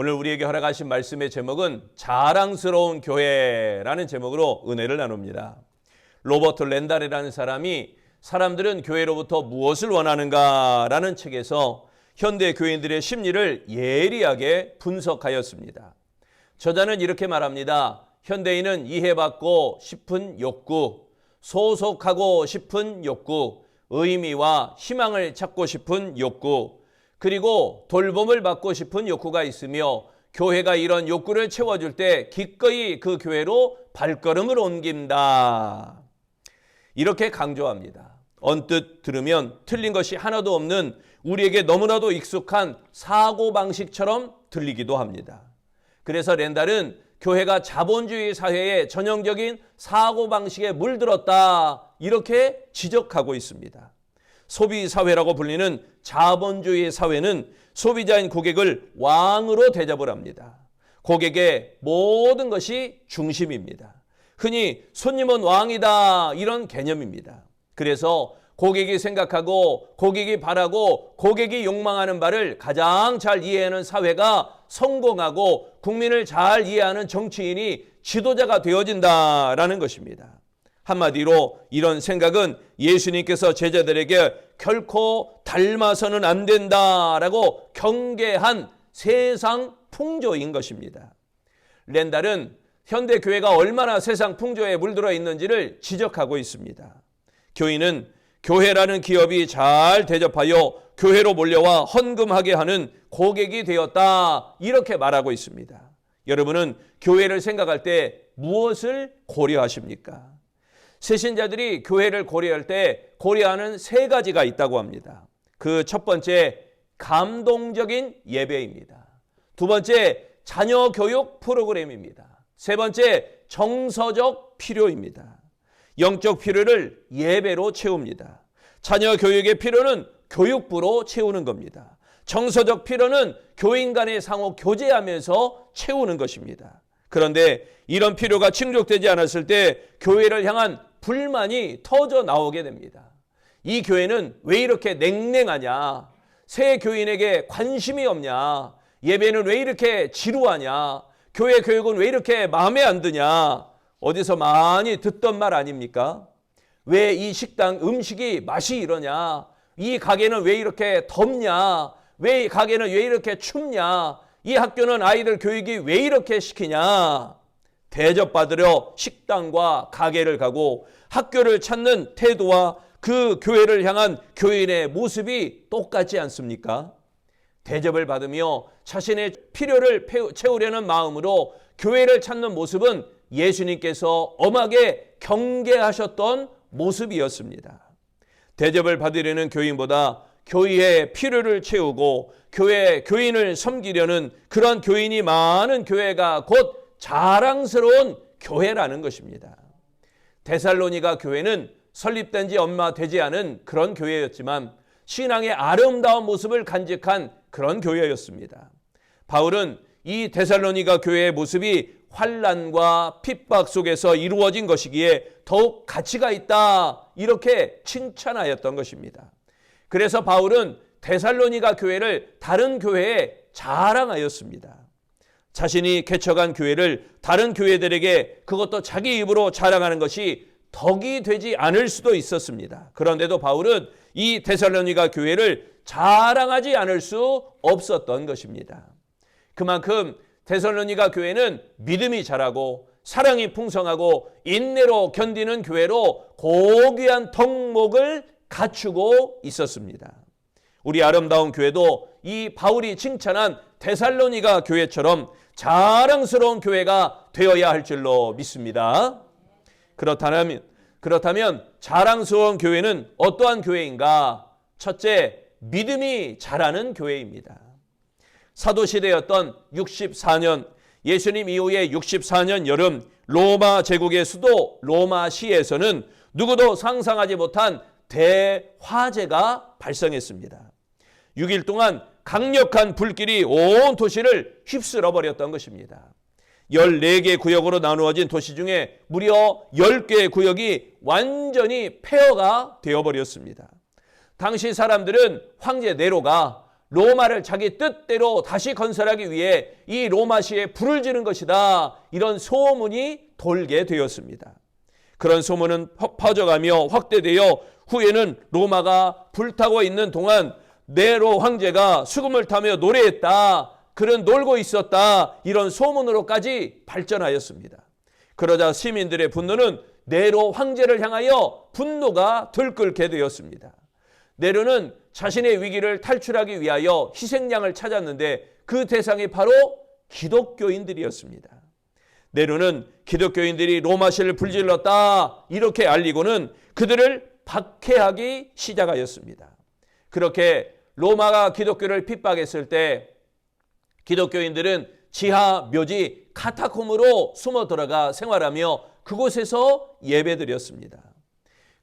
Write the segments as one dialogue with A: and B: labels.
A: 오늘 우리에게 허락하신 말씀의 제목은 자랑스러운 교회라는 제목으로 은혜를 나눕니다. 로버트 렌달이라는 사람이 사람들은 교회로부터 무엇을 원하는가라는 책에서 현대 교인들의 심리를 예리하게 분석하였습니다. 저자는 이렇게 말합니다. 현대인은 이해받고 싶은 욕구, 소속하고 싶은 욕구, 의미와 희망을 찾고 싶은 욕구, 그리고 돌봄을 받고 싶은 욕구가 있으며 교회가 이런 욕구를 채워줄 때 기꺼이 그 교회로 발걸음을 옮긴다. 이렇게 강조합니다. 언뜻 들으면 틀린 것이 하나도 없는 우리에게 너무나도 익숙한 사고방식처럼 들리기도 합니다. 그래서 렌달은 교회가 자본주의 사회의 전형적인 사고방식에 물들었다 이렇게 지적하고 있습니다. 소비사회라고 불리는 자본주의 사회는 소비자인 고객을 왕으로 대접을 합니다. 고객의 모든 것이 중심입니다. 흔히 손님은 왕이다 이런 개념입니다. 그래서 고객이 생각하고 고객이 바라고 고객이 욕망하는 바를 가장 잘 이해하는 사회가 성공하고 국민을 잘 이해하는 정치인이 지도자가 되어진다라는 것입니다. 한마디로 이런 생각은 예수님께서 제자들에게 결코 닮아서는 안 된다라고 경계한 세상 풍조인 것입니다. 렌달은 현대 교회가 얼마나 세상 풍조에 물들어 있는지를 지적하고 있습니다. 교인은 교회라는 기업이 잘 대접하여 교회로 몰려와 헌금하게 하는 고객이 되었다 이렇게 말하고 있습니다. 여러분은 교회를 생각할 때 무엇을 고려하십니까? 새신자들이 교회를 고려할 때 고려하는 세 가지가 있다고 합니다. 그 첫 번째, 감동적인 예배입니다. 두 번째, 자녀 교육 프로그램입니다. 세 번째, 정서적 필요입니다. 영적 필요를 예배로 채웁니다. 자녀 교육의 필요는 교육부로 채우는 겁니다. 정서적 필요는 교인 간의 상호 교제하면서 채우는 것입니다. 그런데 이런 필요가 충족되지 않았을 때 교회를 향한 불만이 터져 나오게 됩니다. 이 교회는 왜 이렇게 냉랭하냐? 새 교인에게 관심이 없냐? 예배는 왜 이렇게 지루하냐? 교회 교육은 왜 이렇게 마음에 안 드냐? 어디서 많이 듣던 말 아닙니까? 왜 이 식당 음식이 맛이 이러냐? 이 가게는 왜 이렇게 덥냐? 왜 이 가게는 왜 이렇게 춥냐? 이 학교는 아이들 교육이 왜 이렇게 시키냐? 대접받으려 식당과 가게를 가고 학교를 찾는 태도와 그 교회를 향한 교인의 모습이 똑같지 않습니까? 대접을 받으며 자신의 필요를 채우려는 마음으로 교회를 찾는 모습은 예수님께서 엄하게 경계하셨던 모습이었습니다. 대접을 받으려는 교인보다 교회의 필요를 채우고 교인을 섬기려는 그런 교인이 많은 교회가 곧 자랑스러운 교회라는 것입니다. 데살로니가 교회는 설립된 지 얼마 되지 않은 그런 교회였지만 신앙의 아름다운 모습을 간직한 그런 교회였습니다. 바울은 이 데살로니가 교회의 모습이 환난과 핍박 속에서 이루어진 것이기에 더욱 가치가 있다 이렇게 칭찬하였던 것입니다. 그래서 바울은 데살로니가 교회를 다른 교회에 자랑하였습니다. 자신이 개척한 교회를 다른 교회들에게 그것도 자기 입으로 자랑하는 것이 덕이 되지 않을 수도 있었습니다. 그런데도 바울은 이 데살로니가 교회를 자랑하지 않을 수 없었던 것입니다. 그만큼 데살로니가 교회는 믿음이 자라고 사랑이 풍성하고 인내로 견디는 교회로 고귀한 덕목을 갖추고 있었습니다. 우리 아름다운 교회도 이 바울이 칭찬한 데살로니가 교회처럼 자랑스러운 교회가 되어야 할 줄로 믿습니다. 그렇다면 자랑스러운 교회는 어떠한 교회인가? 첫째, 믿음이 자라는 교회입니다. 사도시대였던 64년, 예수님 이후에 64년 여름 로마 제국의 수도 로마시에서는 누구도 상상하지 못한 대화재가 발생했습니다. 6일 동안 강력한 불길이 온 도시를 휩쓸어 버렸던 것입니다. 14개 구역으로 나누어진 도시 중에 무려 10개의 구역이 완전히 폐허가 되어버렸습니다. 당시 사람들은 황제 네로가 로마를 자기 뜻대로 다시 건설하기 위해 이 로마시에 불을 지른 것이다. 이런 소문이 돌게 되었습니다. 그런 소문은 퍼져가며 확대되어 후에는 로마가 불타고 있는 동안 네로 황제가 수금을 타며 노래했다. 그런 놀고 있었다. 이런 소문으로까지 발전하였습니다. 그러자 시민들의 분노는 네로 황제를 향하여 분노가 들끓게 되었습니다. 네로는 자신의 위기를 탈출하기 위하여 희생양을 찾았는데 그 대상이 바로 기독교인들이었습니다. 네로는 기독교인들이 로마시를 불질렀다 이렇게 알리고는 그들을 박해하기 시작하였습니다. 그렇게 로마가 기독교를 핍박했을 때 기독교인들은 지하 묘지 카타콤으로 숨어 들어가 생활하며 그곳에서 예배드렸습니다.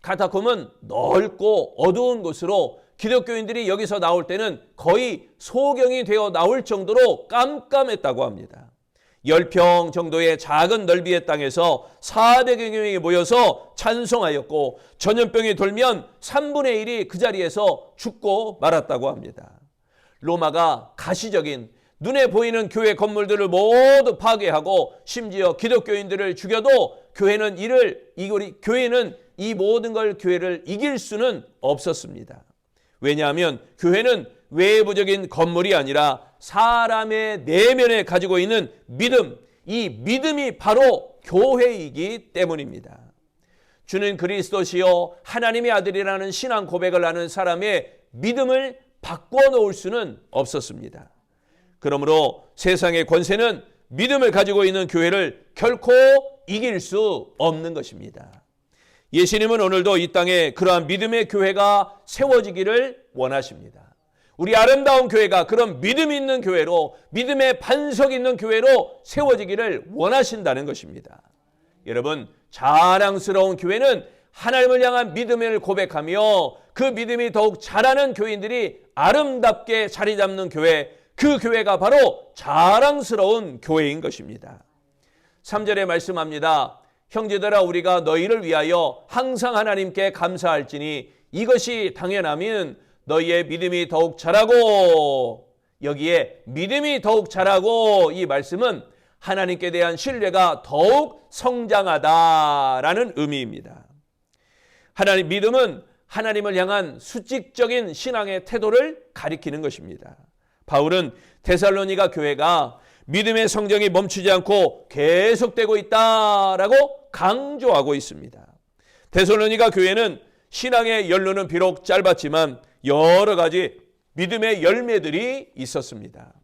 A: 카타콤은 넓고 어두운 곳으로 기독교인들이 여기서 나올 때는 거의 소경이 되어 나올 정도로 깜깜했다고 합니다. 10평 정도의 작은 넓이의 땅에서 400여 명이 모여서 찬송하였고 전염병이 돌면 3분의 1이 그 자리에서 죽고 말았다고 합니다. 로마가 가시적인 눈에 보이는 교회 건물들을 모두 파괴하고 심지어 기독교인들을 죽여도 교회는 이 모든 걸 교회를 이길 수는 없었습니다. 왜냐하면 교회는 외부적인 건물이 아니라 사람의 내면에 가지고 있는 믿음, 이 믿음이 바로 교회이기 때문입니다. 주는 그리스도시요 하나님의 아들이라는 신앙 고백을 하는 사람의 믿음을 바꿔놓을 수는 없었습니다. 그러므로 세상의 권세는 믿음을 가지고 있는 교회를 결코 이길 수 없는 것입니다. 예수님은 오늘도 이 땅에 그러한 믿음의 교회가 세워지기를 원하십니다. 우리 아름다운 교회가 그런 믿음 있는 교회로, 믿음의 반석 있는 교회로 세워지기를 원하신다는 것입니다. 여러분, 자랑스러운 교회는 하나님을 향한 믿음을 고백하며 그 믿음이 더욱 자라는 교인들이 아름답게 자리 잡는 교회, 그 교회가 바로 자랑스러운 교회인 것입니다. 3절에 말씀합니다. 형제들아, 우리가 너희를 위하여 항상 하나님께 감사할지니 이것이 당연하면 너희의 믿음이 더욱 자라고, 여기에 믿음이 더욱 자라고, 이 말씀은 하나님께 대한 신뢰가 더욱 성장하다라는 의미입니다. 믿음은 하나님을 향한 수직적인 신앙의 태도를 가리키는 것입니다. 바울은 데살로니가 교회가 믿음의 성장이 멈추지 않고 계속되고 있다라고 강조하고 있습니다. 데살로니가 교회는 신앙의 연로는 비록 짧았지만 여러 가지 믿음의 열매들이 있었습니다.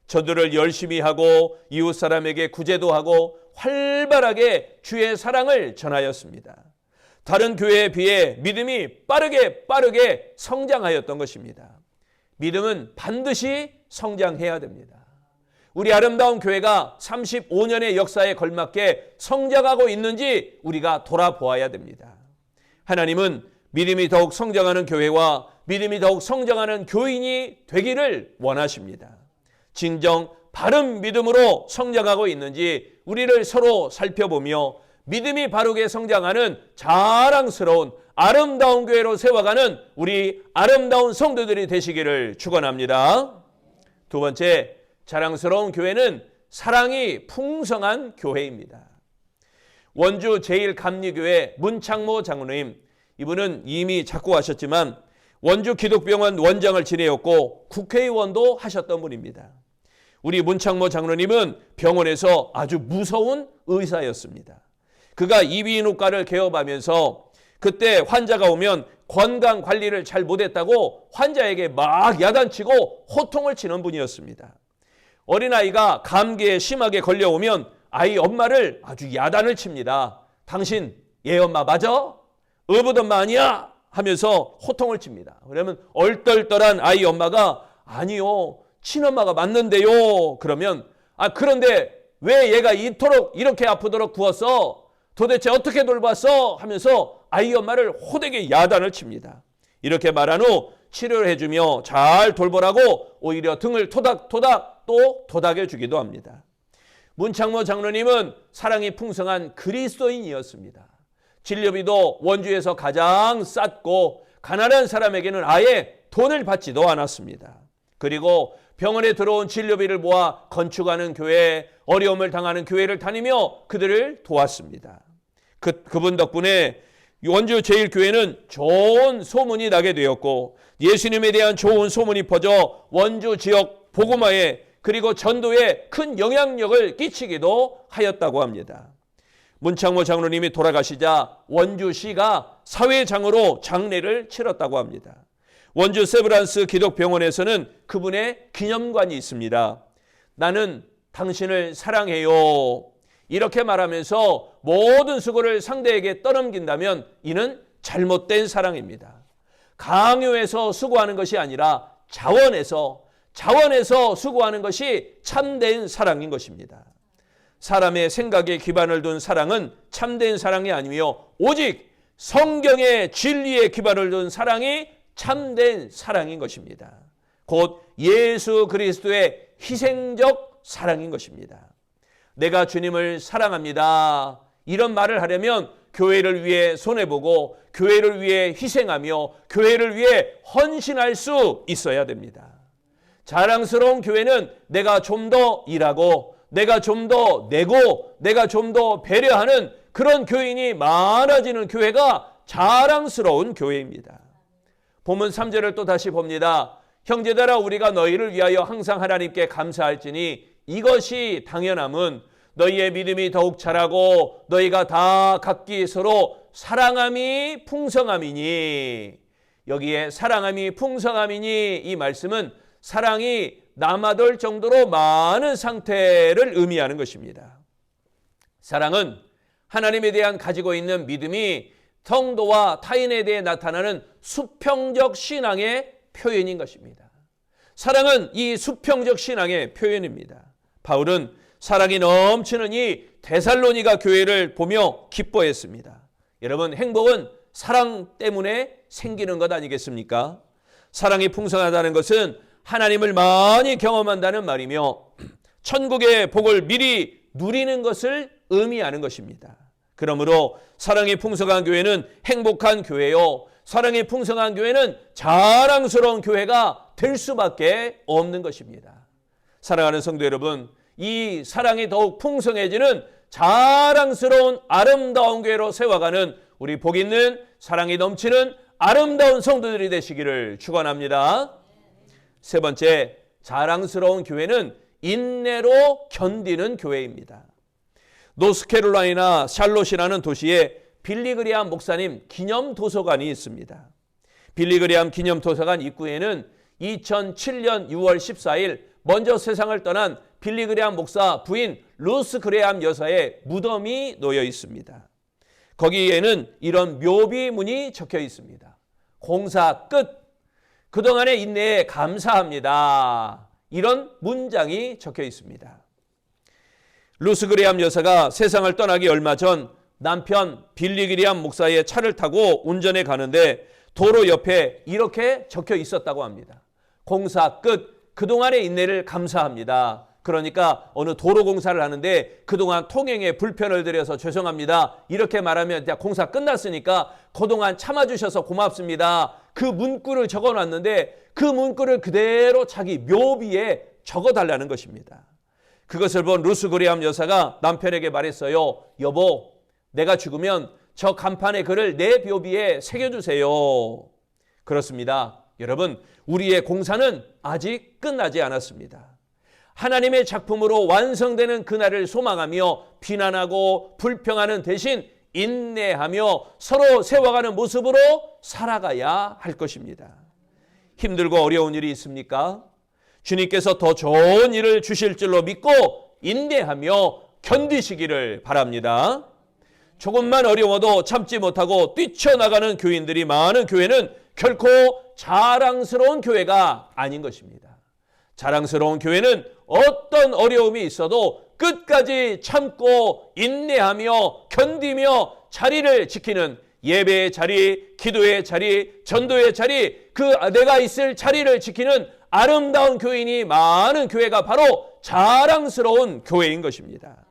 A: 전도를 열심히 하고 이웃 사람에게 구제도 하고 활발하게 주의 사랑을 전하였습니다. 다른 교회에 비해 믿음이 빠르게 성장하였던 것입니다. 믿음은 반드시 성장해야 됩니다. 우리 아름다운 교회가 35년의 역사에 걸맞게 성장하고 있는지 우리가 돌아보아야 됩니다. 하나님은 믿음이 더욱 성장하는 교회와 믿음이 더욱 성장하는 교인이 되기를 원하십니다. 진정 바른 믿음으로 성장하고 있는지 우리를 서로 살펴보며 믿음이 바르게 성장하는 자랑스러운 아름다운 교회로 세워가는 우리 아름다운 성도들이 되시기를 축원합니다. 두 번째, 자랑스러운 교회는 사랑이 풍성한 교회입니다. 원주 제1감리교회 문창모 장로님, 이분은 이미 작고하셨지만 원주 기독병원 원장을 지내었고 국회의원도 하셨던 분입니다. 우리 문창모 장로님은 병원에서 아주 무서운 의사였습니다. 그가 이비인후과를 개업하면서 그때 환자가 오면 건강관리를 잘 못했다고 환자에게 막 야단치고 호통을 치는 분이었습니다. 어린아이가 감기에 심하게 걸려오면 아이 엄마를 아주 야단을 칩니다. 당신 얘 엄마 맞아? 의붓 엄마 아니야? 하면서 호통을 칩니다. 그러면 얼떨떨한 아이 엄마가 아니요, 친엄마가 맞는데요. 그러면 그런데 왜 얘가 이토록 이렇게 아프도록 구웠어? 도대체 어떻게 돌봤어? 하면서 아이 엄마를 호되게 야단을 칩니다. 이렇게 말한 후 치료를 해주며 잘 돌보라고 오히려 등을 토닥토닥 또 토닥여 주기도 합니다. 문창모 장로님은 사랑이 풍성한 그리스도인이었습니다. 진료비도 원주에서 가장 쌌고 가난한 사람에게는 아예 돈을 받지도 않았습니다. 그리고 병원에 들어온 진료비를 모아 건축하는 교회, 어려움을 당하는 교회를 다니며 그들을 도왔습니다. 그분 덕분에 원주 제1교회는 좋은 소문이 나게 되었고 예수님에 대한 좋은 소문이 퍼져 원주 지역 복음화에 그리고 전도에 큰 영향력을 끼치기도 하였다고 합니다. 문창모 장로님이 돌아가시자 원주시가 사회장으로 장례를 치렀다고 합니다. 원주 세브란스 기독병원에서는 그분의 기념관이 있습니다. 나는 당신을 사랑해요. 이렇게 말하면서 모든 수고를 상대에게 떠넘긴다면 이는 잘못된 사랑입니다. 강요해서 수고하는 것이 아니라 자원해서 수고하는 것이 참된 사랑인 것입니다. 사람의 생각에 기반을 둔 사랑은 참된 사랑이 아니며 오직 성경의 진리에 기반을 둔 사랑이 참된 사랑인 것입니다. 곧 예수 그리스도의 희생적 사랑인 것입니다. 내가 주님을 사랑합니다. 이런 말을 하려면 교회를 위해 손해보고 교회를 위해 희생하며 교회를 위해 헌신할 수 있어야 됩니다. 자랑스러운 교회는 내가 좀 더 일하고 내가 좀 더 내고 내가 좀 더 배려하는 그런 교인이 많아지는 교회가 자랑스러운 교회입니다. 본문 3절을 또 다시 봅니다. 형제들아 우리가 너희를 위하여 항상 하나님께 감사할지니 이것이 당연함은 너희의 믿음이 더욱 자라고 너희가 다 각기 서로 사랑함이 풍성함이니. 여기에 사랑함이 풍성함이니 이 말씀은 사랑이 남아돌 정도로 많은 상태를 의미하는 것입니다. 사랑은 하나님에 대한 가지고 있는 믿음이 성도와 타인에 대해 나타나는 수평적 신앙의 표현인 것입니다. 사랑은 이 수평적 신앙의 표현입니다. 바울은 사랑이 넘치는 이 데살로니가 교회를 보며 기뻐했습니다. 여러분, 행복은 사랑 때문에 생기는 것 아니겠습니까? 사랑이 풍성하다는 것은 하나님을 많이 경험한다는 말이며 천국의 복을 미리 누리는 것을 의미하는 것입니다. 그러므로 사랑이 풍성한 교회는 행복한 교회요, 사랑이 풍성한 교회는 자랑스러운 교회가 될 수밖에 없는 것입니다. 사랑하는 성도 여러분, 이 사랑이 더욱 풍성해지는 자랑스러운 아름다운 교회로 세워가는 우리 복 있는 사랑이 넘치는 아름다운 성도들이 되시기를 축원합니다. 세 번째, 자랑스러운 교회는 인내로 견디는 교회입니다. 노스캐롤라이나 샬롯이라는 도시에 빌리그리암 목사님 기념 도서관이 있습니다. 빌리그리암 기념 도서관 입구에는 2007년 6월 14일 먼저 세상을 떠난 빌리그리암 목사 부인 루스 그레암 여사의 무덤이 놓여 있습니다. 거기에는 이런 묘비문이 적혀 있습니다. 공사 끝, 그동안의 인내에 감사합니다. 이런 문장이 적혀 있습니다. 루스 그레암 여사가 세상을 떠나기 얼마 전 남편 빌리그리암 목사의 차를 타고 운전해 가는데 도로 옆에 이렇게 적혀 있었다고 합니다. 공사 끝, 그동안의 인내를 감사합니다. 그러니까 어느 도로 공사를 하는데 그동안 통행에 불편을 드려서 죄송합니다. 이렇게 말하면 공사 끝났으니까 그동안 참아주셔서 고맙습니다. 그 문구를 적어놨는데 그 문구를 그대로 자기 묘비에 적어달라는 것입니다. 그것을 본 루스 그레암 여사가 남편에게 말했어요. 여보, 내가 죽으면 저 간판의 글을 내 묘비에 새겨주세요. 그렇습니다. 여러분, 우리의 공사는 아직 끝나지 않았습니다. 하나님의 작품으로 완성되는 그날을 소망하며 비난하고 불평하는 대신 인내하며 서로 세워가는 모습으로 살아가야 할 것입니다. 힘들고 어려운 일이 있습니까? 주님께서 더 좋은 일을 주실 줄로 믿고 인내하며 견디시기를 바랍니다. 조금만 어려워도 참지 못하고 뛰쳐나가는 교인들이 많은 교회는 결코 자랑스러운 교회가 아닌 것입니다. 자랑스러운 교회는 어떤 어려움이 있어도 끝까지 참고 인내하며 견디며 자리를 지키는 예배의 자리, 기도의 자리, 전도의 자리, 내가 있을 자리를 지키는 아름다운 교인이 많은 교회가 바로 자랑스러운 교회인 것입니다.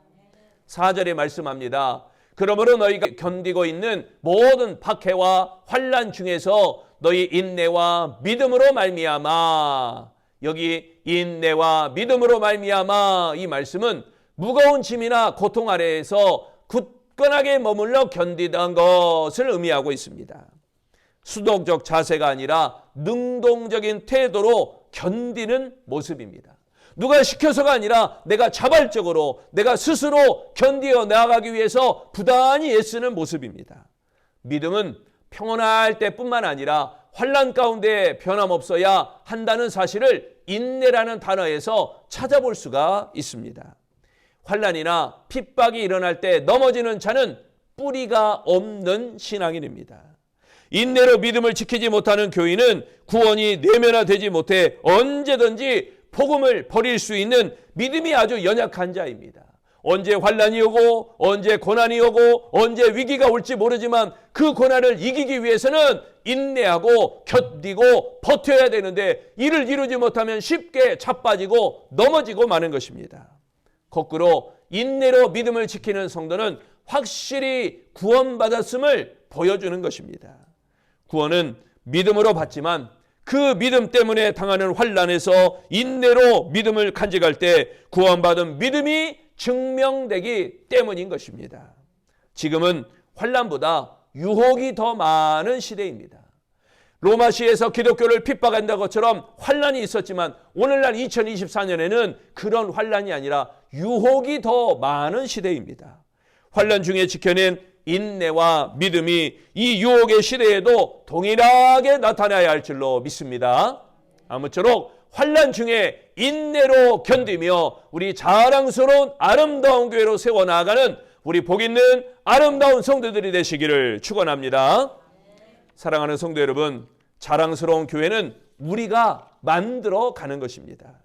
A: 4절에 말씀합니다. 그러므로 너희가 견디고 있는 모든 박해와 환난 중에서 너희 인내와 믿음으로 말미암아 여기 인내와 믿음으로 말미암아, 이 말씀은 무거운 짐이나 고통 아래에서 굳건하게 머물러 견디던 것을 의미하고 있습니다. 수동적 자세가 아니라 능동적인 태도로 견디는 모습입니다. 누가 시켜서가 아니라 내가 자발적으로 내가 스스로 견디어 나아가기 위해서 부단히 애쓰는 모습입니다. 믿음은 평온할 때뿐만 아니라 환난 가운데 변함없어야 한다는 사실을 인내라는 단어에서 찾아볼 수가 있습니다. 환난이나 핍박이 일어날 때 넘어지는 자는 뿌리가 없는 신앙인입니다. 인내로 믿음을 지키지 못하는 교인은 구원이 내면화되지 못해 언제든지 복음을 버릴 수 있는 믿음이 아주 연약한 자입니다. 언제 환난이 오고 언제 고난이 오고 언제 위기가 올지 모르지만 그 고난을 이기기 위해서는 인내하고 견디고 버텨야 되는데 이를 이루지 못하면 쉽게 자빠지고 넘어지고 마는 것입니다. 거꾸로 인내로 믿음을 지키는 성도는 확실히 구원받았음을 보여주는 것입니다. 구원은 믿음으로 받지만 그 믿음 때문에 당하는 환난에서 인내로 믿음을 간직할 때 구원받은 믿음이 증명되기 때문인 것입니다. 지금은 환난보다 유혹이 더 많은 시대입니다. 로마시에서 기독교를 핍박한다는 것처럼 환난이 있었지만 오늘날 2024년에는 그런 환난이 아니라 유혹이 더 많은 시대입니다. 환난 중에 지켜낸 인내와 믿음이 이 유혹의 시대에도 동일하게 나타나야 할 줄로 믿습니다. 아무쪼록 환난 중에 인내로 견디며 우리 자랑스러운 아름다운 교회로 세워나가는 우리 복 있는 아름다운 성도들이 되시기를 축원합니다. 사랑하는 성도 여러분, 자랑스러운 교회는 우리가 만들어 가는 것입니다.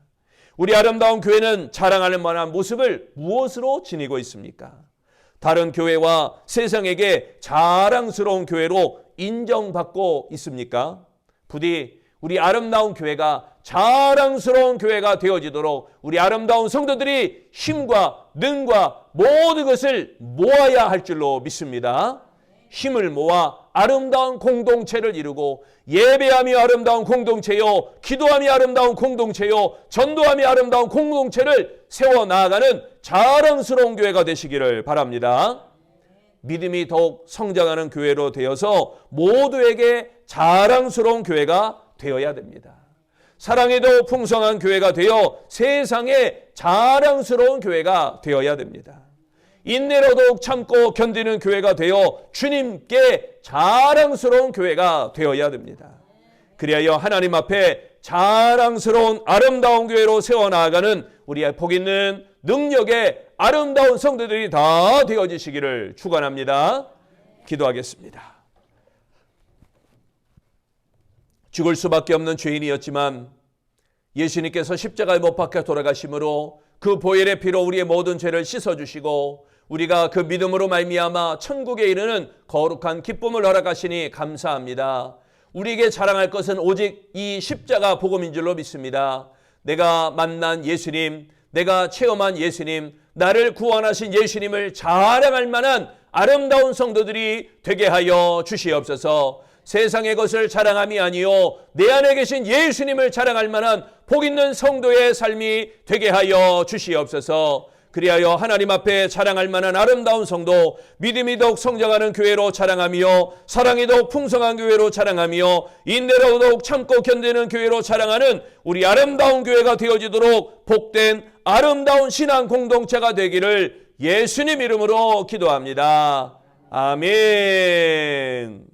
A: 우리 아름다운 교회는 자랑할 만한 모습을 무엇으로 지니고 있습니까? 다른 교회와 세상에게 자랑스러운 교회로 인정받고 있습니까? 부디 우리 아름다운 교회가 자랑스러운 교회가 되어지도록 우리 아름다운 성도들이 힘과 능과 모든 것을 모아야 할 줄로 믿습니다. 힘을 모아 아름다운 공동체를 이루고 예배하며 아름다운 공동체요, 기도하며 아름다운 공동체요, 전도하며 아름다운 공동체를 세워나가는 자랑스러운 교회가 되시기를 바랍니다. 믿음이 더욱 성장하는 교회로 되어서 모두에게 자랑스러운 교회가 되어야 됩니다. 사랑에도 풍성한 교회가 되어 세상에 자랑스러운 교회가 되어야 됩니다. 인내로 더욱 참고 견디는 교회가 되어 주님께 자랑스러운 교회가 되어야 됩니다. 그리하여 하나님 앞에 자랑스러운 아름다운 교회로 세워나가는 우리의 복 있는 능력의 아름다운 성도들이 다 되어지시기를 축원합니다. 기도하겠습니다. 죽을 수밖에 없는 죄인이었지만 예수님께서 십자가에 못 박혀 돌아가심으로 그 보혈의 피로 우리의 모든 죄를 씻어주시고 우리가 그 믿음으로 말미암아 천국에 이르는 거룩한 기쁨을 허락하시니 감사합니다. 우리에게 자랑할 것은 오직 이 십자가 복음인 줄로 믿습니다. 내가 만난 예수님, 내가 체험한 예수님, 나를 구원하신 예수님을 자랑할 만한 아름다운 성도들이 되게 하여 주시옵소서. 세상의 것을 자랑함이 아니요 내 안에 계신 예수님을 자랑할 만한 복 있는 성도의 삶이 되게 하여 주시옵소서. 그리하여 하나님 앞에 자랑할 만한 아름다운 성도, 믿음이 더욱 성장하는 교회로 자랑하며 사랑이 더욱 풍성한 교회로 자랑하며 인내로 더욱 참고 견디는 교회로 자랑하는 우리 아름다운 교회가 되어지도록 복된 아름다운 신앙 공동체가 되기를 예수님 이름으로 기도합니다. 아멘.